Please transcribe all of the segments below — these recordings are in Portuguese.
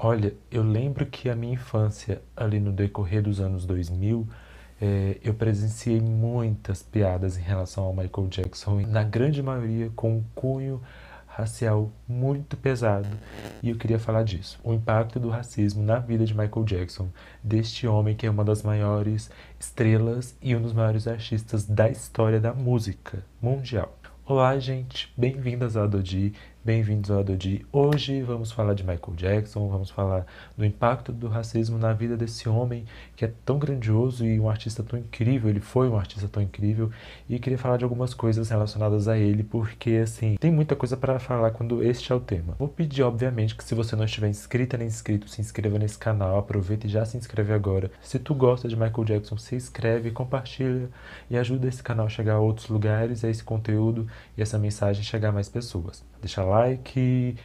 Olha, eu lembro que a minha infância, ali no decorrer dos anos 2000, eu presenciei muitas piadas em relação ao Michael Jackson, e na grande maioria com um cunho racial muito pesado. E eu queria falar disso. O impacto do racismo na vida de Michael Jackson, deste homem que é uma das maiores estrelas e um dos maiores artistas da história da música mundial. Olá, gente, bem-vindas ao Adodi, bem-vindos ao Adodi. Hoje vamos falar de Michael Jackson, vamos falar do impacto do racismo na vida desse homem que é tão grandioso e um artista tão incrível, ele foi um artista tão incrível, e queria falar de algumas coisas relacionadas a ele, porque assim, tem muita coisa para falar quando este é o tema. Vou pedir, obviamente, que se você não estiver inscrita nem inscrito, se inscreva nesse canal, aproveita e já se inscreve agora. Se tu gosta de Michael Jackson, se inscreve, compartilha e ajuda esse canal a chegar a outros lugares, a esse conteúdo e essa mensagem chegar a mais pessoas. Deixa like,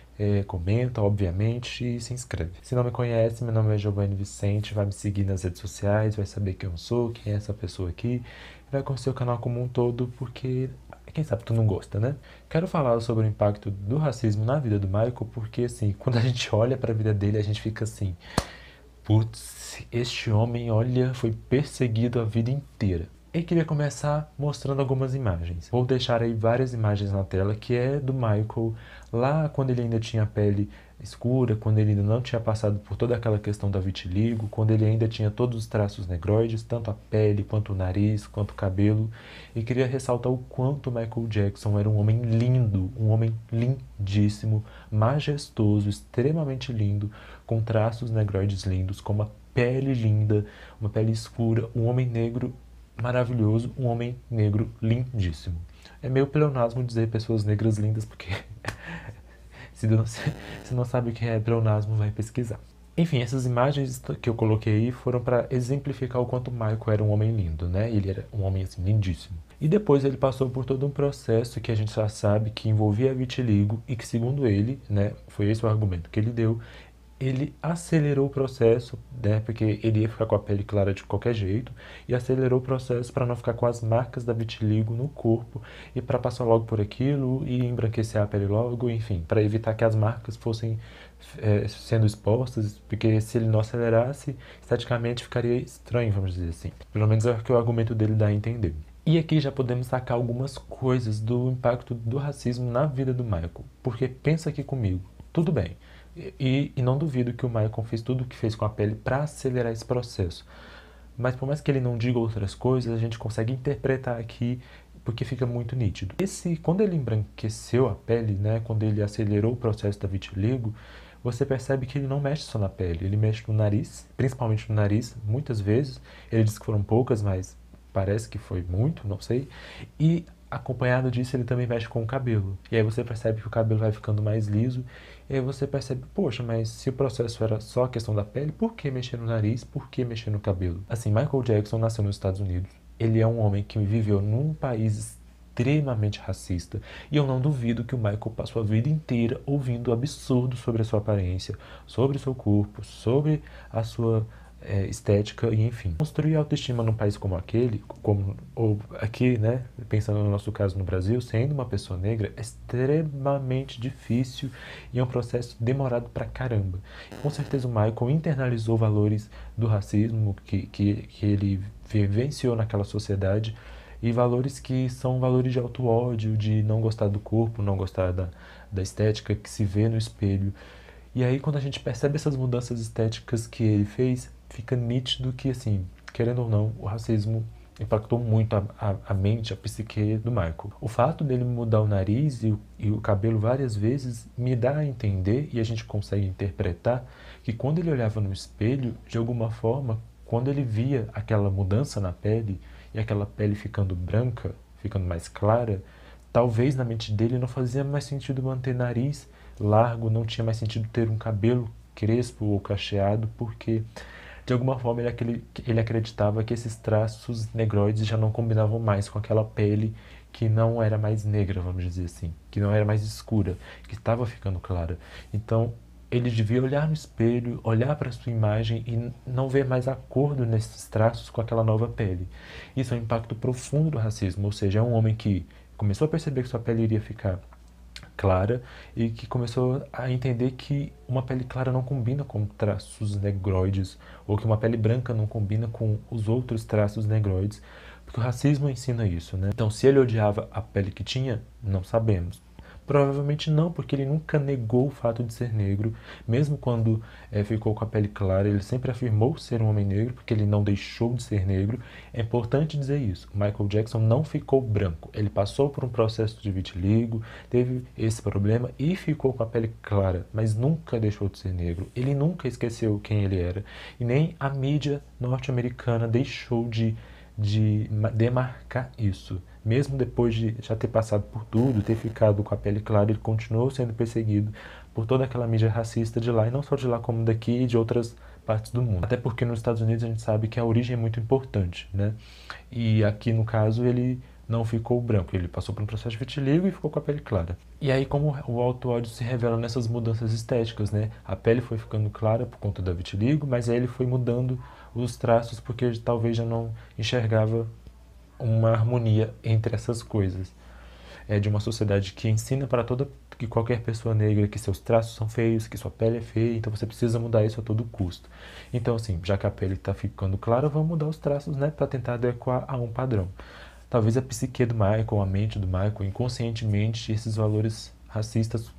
comenta, obviamente, e se inscreve. Se não me conhece, meu nome é Giovanni Vicente, vai me seguir nas redes sociais, vai saber quem eu sou, quem é essa pessoa aqui, vai conhecer o canal como um todo, porque quem sabe tu não gosta, né? Quero falar sobre o impacto do racismo na vida do Michael, porque assim, quando a gente olha para a vida dele, a gente fica assim, putz, este homem, olha, foi perseguido a vida inteira. E queria começar mostrando algumas imagens. Vou deixar aí várias imagens na tela, que é do Michael lá quando ele ainda tinha pele escura, quando ele ainda não tinha passado por toda aquela questão da vitiligo, quando ele ainda tinha todos os traços negroides, tanto a pele, quanto o nariz, quanto o cabelo. E queria ressaltar o quanto Michael Jackson era um homem lindo, um homem lindíssimo, majestoso, extremamente lindo, com traços negroides lindos, com uma pele linda, uma pele escura, um homem negro maravilhoso, um homem negro lindíssimo. É meio pleonasmo dizer pessoas negras lindas, porque se não sabe o que é pleonasmo, vai pesquisar. Enfim, essas imagens que eu coloquei aí foram para exemplificar o quanto Michael era um homem lindo, né? Ele era um homem assim lindíssimo. E depois ele passou por todo um processo que a gente já sabe que envolvia vitiligo e que, segundo ele, né, foi esse o argumento que ele deu, ele acelerou o processo, né, porque ele ia ficar com a pele clara de qualquer jeito, e acelerou o processo para não ficar com as marcas da vitiligo no corpo e para passar logo por aquilo e embranquecer a pele logo, enfim, para evitar que as marcas fossem sendo expostas, porque se ele não acelerasse, esteticamente ficaria estranho, vamos dizer assim. Pelo menos é o que o argumento dele dá a entender. E aqui já podemos sacar algumas coisas do impacto do racismo na vida do Michael, porque pensa aqui comigo, tudo bem. E não duvido que o Michael fez tudo o que fez com a pele para acelerar esse processo. Mas por mais que ele não diga outras coisas, a gente consegue interpretar aqui porque fica muito nítido. Quando ele embranqueceu a pele, né, quando ele acelerou o processo da vitiligo, você percebe que ele não mexe só na pele, ele mexe no nariz, principalmente no nariz, muitas vezes. Ele disse que foram poucas, mas parece que foi muito, não sei. E acompanhado disso, ele também mexe com o cabelo. E aí você percebe que o cabelo vai ficando mais liso. E aí você percebe, poxa, mas se o processo era só a questão da pele, por que mexer no nariz? Por que mexer no cabelo? Assim, Michael Jackson nasceu nos Estados Unidos. Ele é um homem que viveu num país extremamente racista. E eu não duvido que o Michael passou a vida inteira ouvindo absurdos sobre a sua aparência, sobre o seu corpo, sobre a sua estética e enfim. Construir autoestima num país como aquele, como ou aqui, né, pensando no nosso caso no Brasil, sendo uma pessoa negra, é extremamente difícil e é um processo demorado pra caramba. Com certeza o Michael internalizou valores do racismo que ele vivenciou naquela sociedade e valores que são valores de auto-ódio, de não gostar do corpo, não gostar da estética que se vê no espelho. E aí, quando a gente percebe essas mudanças estéticas que ele fez, fica nítido que, assim, querendo ou não, o racismo impactou muito a mente, a psique do Michael. O fato dele mudar o nariz e o cabelo várias vezes me dá a entender, e a gente consegue interpretar, que quando ele olhava no espelho, de alguma forma, quando ele via aquela mudança na pele, e aquela pele ficando branca, ficando mais clara, talvez na mente dele não fazia mais sentido manter nariz largo, não tinha mais sentido ter um cabelo crespo ou cacheado, porque de alguma forma ele acreditava que esses traços negroides já não combinavam mais com aquela pele que não era mais negra, vamos dizer assim, que não era mais escura, que estava ficando clara. Então ele devia olhar no espelho, olhar para sua imagem e não ver mais acordo nesses traços com aquela nova pele. Isso é um impacto profundo do racismo, ou seja, é um homem que começou a perceber que sua pele iria ficar clara e que começou a entender que uma pele clara não combina com traços negroides ou que uma pele branca não combina com os outros traços negroides, porque o racismo ensina isso, né? Então, se ele odiava a pele que tinha, não sabemos. Provavelmente não, porque ele nunca negou o fato de ser negro, mesmo quando ficou com a pele clara, ele sempre afirmou ser um homem negro, porque ele não deixou de ser negro. É importante dizer isso, o Michael Jackson não ficou branco, ele passou por um processo de vitiligo, teve esse problema e ficou com a pele clara, mas nunca deixou de ser negro, ele nunca esqueceu quem ele era, e nem a mídia norte-americana deixou de demarcar isso. Mesmo depois de já ter passado por tudo, ter ficado com a pele clara, ele continuou sendo perseguido por toda aquela mídia racista de lá, e não só de lá como daqui e de outras partes do mundo. Até porque nos Estados Unidos a gente sabe que a origem é muito importante, né? E aqui no caso ele não ficou branco, ele passou por um processo de vitiligo e ficou com a pele clara. E aí como o auto-ódio se revela nessas mudanças estéticas, né? A pele foi ficando clara por conta da vitiligo, mas aí ele foi mudando os traços porque talvez já não enxergava uma harmonia entre essas coisas. É de uma sociedade que ensina para toda que qualquer pessoa negra que seus traços são feios, que sua pele é feia, então você precisa mudar isso a todo custo. Então assim, já que a pele está ficando clara, vamos mudar os traços, né, para tentar adequar a um padrão. Talvez a psique do Michael, a mente do Michael, inconscientemente esses valores racistas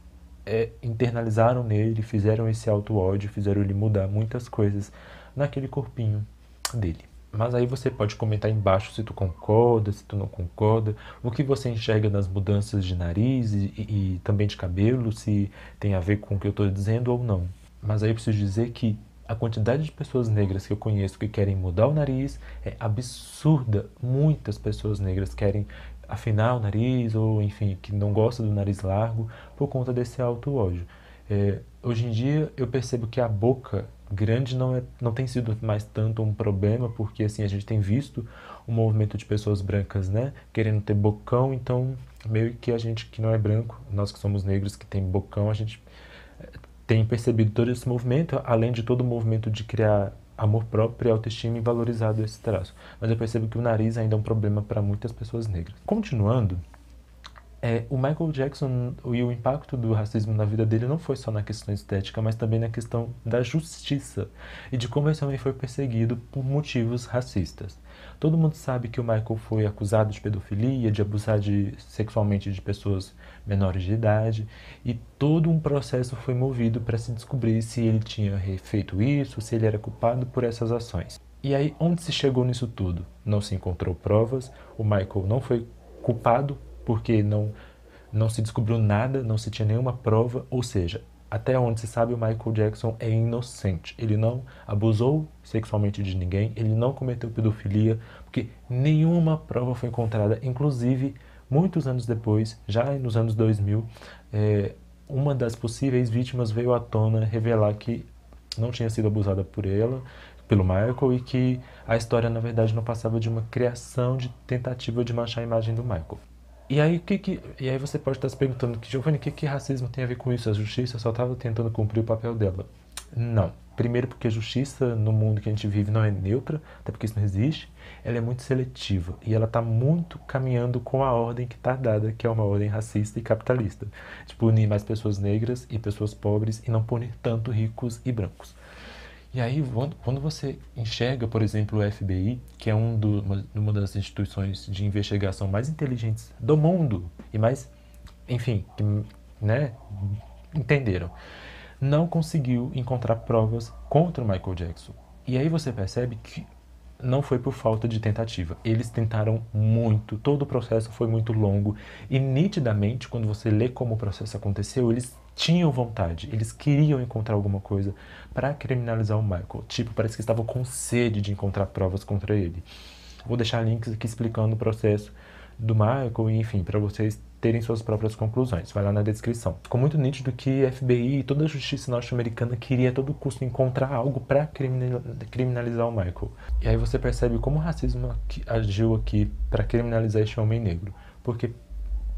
internalizaram nele, fizeram esse auto-ódio, fizeram ele mudar muitas coisas naquele corpinho dele. Mas aí você pode comentar embaixo se tu concorda, se tu não concorda, o que você enxerga nas mudanças de nariz e também de cabelo, se tem a ver com o que eu estou dizendo ou não. Mas aí eu preciso dizer que a quantidade de pessoas negras que eu conheço que querem mudar o nariz é absurda. Muitas pessoas negras querem afinar o nariz ou, enfim, que não gostam do nariz largo por conta desse auto-ódio. Hoje em dia eu percebo que a boca grande não tem sido mais tanto um problema, porque assim a gente tem visto um movimento de pessoas brancas, né, querendo ter bocão, então meio que a gente que não é branco, nós que somos negros que tem bocão, a gente tem percebido todo esse movimento, além de todo o movimento de criar amor próprio e autoestima e valorizado esse traço. Mas eu percebo que o nariz ainda é um problema para muitas pessoas negras. Continuando, o Michael Jackson e o impacto do racismo na vida dele não foi só na questão estética, mas também na questão da justiça e de como ele também foi perseguido por motivos racistas. Todo mundo sabe que o Michael foi acusado de pedofilia, de abusar sexualmente de pessoas menores de idade, e todo um processo foi movido para se descobrir se ele tinha feito isso, se ele era culpado por essas ações. E aí, onde se chegou nisso tudo? Não se encontrou provas, o Michael não foi culpado porque não se descobriu nada, não se tinha nenhuma prova, ou seja, até onde se sabe o Michael Jackson é inocente. Ele não abusou sexualmente de ninguém, ele não cometeu pedofilia, porque nenhuma prova foi encontrada. Inclusive, muitos anos depois, já nos anos 2000, uma das possíveis vítimas veio à tona revelar que não tinha sido abusada por ela, pelo Michael, e que a história, na verdade, não passava de uma criação de tentativa de manchar a imagem do Michael. E aí, e aí você pode estar se perguntando, Giovanni, o que racismo tem a ver com isso? A justiça só estava tentando cumprir o papel dela. Não. Primeiro porque a justiça no mundo que a gente vive não é neutra, até porque isso não existe. Ela é muito seletiva e ela está muito caminhando com a ordem que está dada, que é uma ordem racista e capitalista. De punir mais pessoas negras e pessoas pobres e não punir tanto ricos e brancos. E aí, quando você enxerga, por exemplo, o FBI, que é uma das instituições de investigação mais inteligentes do mundo, e mais, enfim, que, né, entenderam, não conseguiu encontrar provas contra o Michael Jackson. E aí você percebe que não foi por falta de tentativa. Eles tentaram muito, todo o processo foi muito longo e nitidamente, quando você lê como o processo aconteceu, eles tinham vontade, eles queriam encontrar alguma coisa para criminalizar o Michael. Tipo, parece que estavam com sede de encontrar provas contra ele. Vou deixar links aqui explicando o processo do Michael e, enfim, para vocês terem suas próprias conclusões. Vai lá na descrição. Ficou muito nítido que a FBI e toda a justiça norte-americana queria a todo custo encontrar algo para criminalizar o Michael. E aí você percebe como o racismo agiu aqui para criminalizar este homem negro. Porque,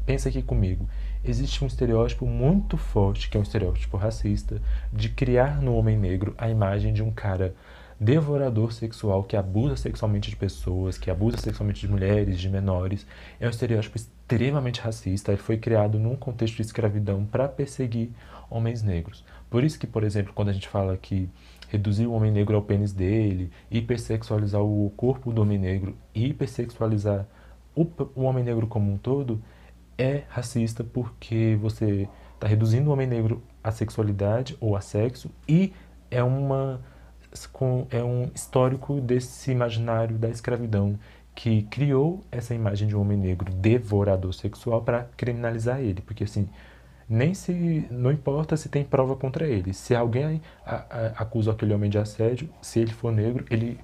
pensa aqui comigo, existe um estereótipo muito forte, que é um estereótipo racista, de criar no homem negro a imagem de um cara devorador sexual, que abusa sexualmente de pessoas, que abusa sexualmente de mulheres, de menores. É um estereótipo extremamente racista. Ele foi criado num contexto de escravidão para perseguir homens negros. Por isso que, por exemplo, quando a gente fala que reduzir o homem negro ao pênis dele, hipersexualizar o corpo do homem negro, hipersexualizar o homem negro como um todo, é racista porque você está reduzindo o homem negro à sexualidade ou a sexo e é é um histórico desse imaginário da escravidão que criou essa imagem de um homem negro devorador sexual para criminalizar ele, porque assim, não importa se tem prova contra ele, se alguém acusa aquele homem de assédio, se ele for negro, ele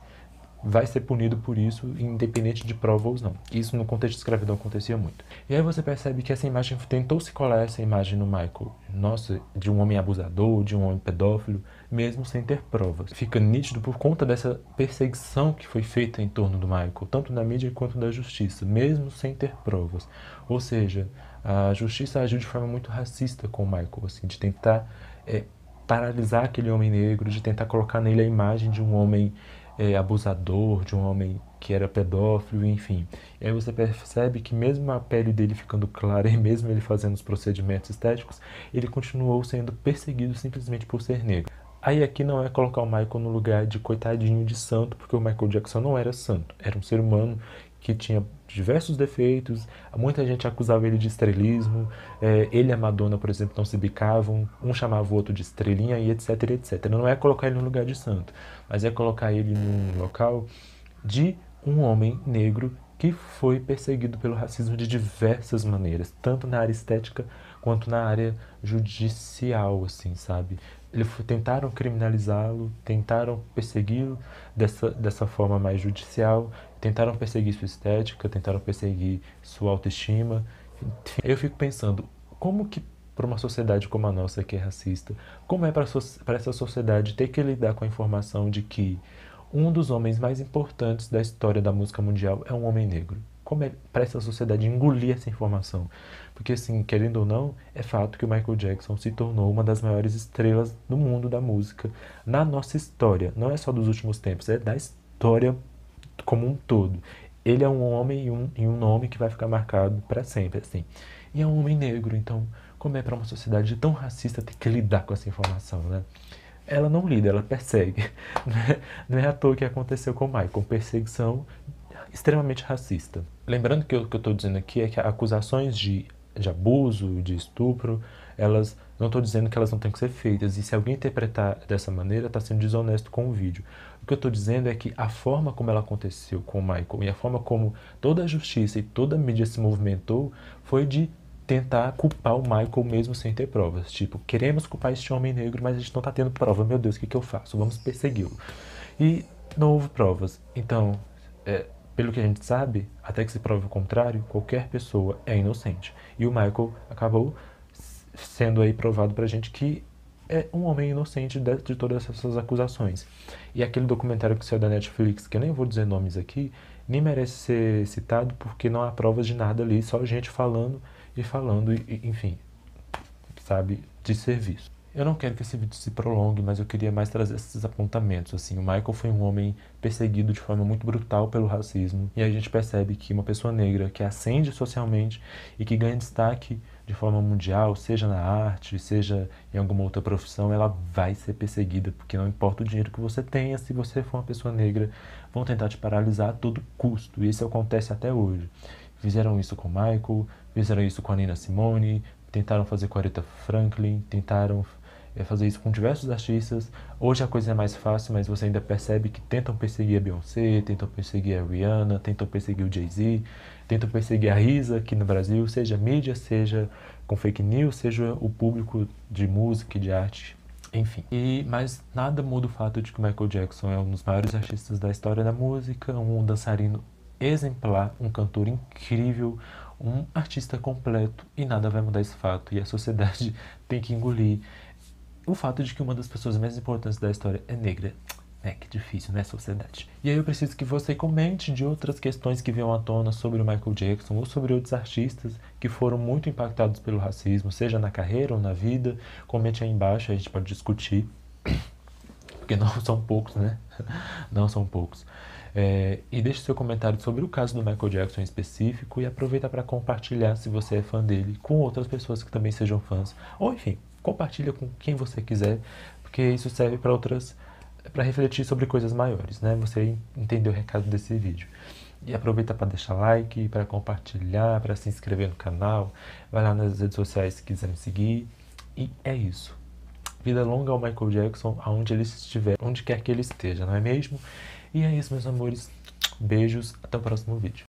vai ser punido por isso, independente de prova ou não. Isso no contexto de escravidão acontecia muito. E aí você percebe que essa imagem tentou se colar essa imagem no Michael, nossa, de um homem abusador, de um homem pedófilo, mesmo sem ter provas. Fica nítido por conta dessa perseguição que foi feita em torno do Michael, tanto na mídia quanto da justiça, mesmo sem ter provas. Ou seja, a justiça agiu de forma muito racista com o Michael, assim, de tentar paralisar aquele homem negro, de tentar colocar nele a imagem de um homem abusador, de um homem que era pedófilo, enfim. E aí você percebe que mesmo a pele dele ficando clara e mesmo ele fazendo os procedimentos estéticos, ele continuou sendo perseguido simplesmente por ser negro. Aí aqui não é colocar o Michael no lugar de coitadinho de santo, porque o Michael Jackson não era santo, era um ser humano que tinha diversos defeitos, muita gente acusava ele de estrelismo, ele e a Madonna, por exemplo, não se bicavam, um chamava o outro de estrelinha e etc, etc. Não é colocar ele no lugar de santo, mas é colocar ele num local de um homem negro que foi perseguido pelo racismo de diversas maneiras, tanto na área estética quanto na área judicial, assim, sabe? Tentaram criminalizá-lo, tentaram persegui-lo dessa forma mais judicial, tentaram perseguir sua estética, tentaram perseguir sua autoestima. Enfim, eu fico pensando, como que para uma sociedade como a nossa, que é racista, como é para essa sociedade ter que lidar com a informação de que um dos homens mais importantes da história da música mundial é um homem negro? Como é para essa sociedade engolir essa informação? Porque, assim, querendo ou não, é fato que o Michael Jackson se tornou uma das maiores estrelas do mundo da música, na nossa história. Não é só dos últimos tempos, é da história como um todo. Ele é um homem e um nome que vai ficar marcado para sempre, assim. E é um homem negro, então, como é para uma sociedade tão racista ter que lidar com essa informação, né? Ela não lida, ela persegue. Não é à toa que aconteceu com o Michael, perseguição extremamente racista. Lembrando que o que eu estou dizendo aqui é que acusações de abuso, de estupro, elas não estou dizendo que elas não têm que ser feitas. E se alguém interpretar dessa maneira, está sendo desonesto com o vídeo. O que eu estou dizendo é que a forma como ela aconteceu com o Michael e a forma como toda a justiça e toda a mídia se movimentou foi de tentar culpar o Michael mesmo sem ter provas. Tipo, queremos culpar este homem negro, mas a gente não está tendo prova. Meu Deus, o que eu faço? Vamos persegui-lo. E não houve provas. Então, pelo que a gente sabe, até que se prove o contrário, qualquer pessoa é inocente. E o Michael acabou sendo aí provado pra gente que é um homem inocente de todas essas acusações. E aquele documentário que saiu da Netflix, que eu nem vou dizer nomes aqui, nem merece ser citado porque não há provas de nada ali, só gente falando, enfim, sabe, de serviço. Eu não quero que esse vídeo se prolongue, mas eu queria mais trazer esses apontamentos, assim. O Michael foi um homem perseguido de forma muito brutal pelo racismo. E a gente percebe que uma pessoa negra que ascende socialmente e que ganha destaque de forma mundial, seja na arte, seja em alguma outra profissão, ela vai ser perseguida, porque não importa o dinheiro que você tenha, se você for uma pessoa negra, vão tentar te paralisar a todo custo. E isso acontece até hoje. Fizeram isso com o Michael, fizeram isso com a Nina Simone, tentaram fazer com a Aretha Franklin, tentaram fazer isso com diversos artistas. Hoje a coisa é mais fácil, mas você ainda percebe que tentam perseguir a Beyoncé, tentam perseguir a Rihanna, tentam perseguir o Jay-Z, tentam perseguir a Risa aqui no Brasil, seja mídia, seja com fake news, seja o público de música e de arte, enfim. Mas nada muda o fato de que o Michael Jackson é um dos maiores artistas da história da música, um dançarino exemplar, um cantor incrível, um artista completo, e nada vai mudar esse fato. E a sociedade tem que engolir o fato de que uma das pessoas mais importantes da história é negra. Que difícil, né, sociedade? E aí eu preciso que você comente de outras questões que venham à tona sobre o Michael Jackson ou sobre outros artistas que foram muito impactados pelo racismo, seja na carreira ou na vida. Comente aí embaixo, a gente pode discutir, porque não são poucos, né? Não são poucos. E deixe seu comentário sobre o caso do Michael Jackson em específico e aproveita para compartilhar, se você é fã dele, com outras pessoas que também sejam fãs. Ou enfim, compartilha com quem você quiser, porque isso serve para refletir sobre coisas maiores, né? Você entendeu o recado desse vídeo. E aproveita para deixar like, para compartilhar, para se inscrever no canal. Vai lá nas redes sociais se quiser me seguir. E é isso. Vida longa ao Michael Jackson, aonde ele estiver, onde quer que ele esteja, não é mesmo? E é isso, meus amores. Beijos, até o próximo vídeo.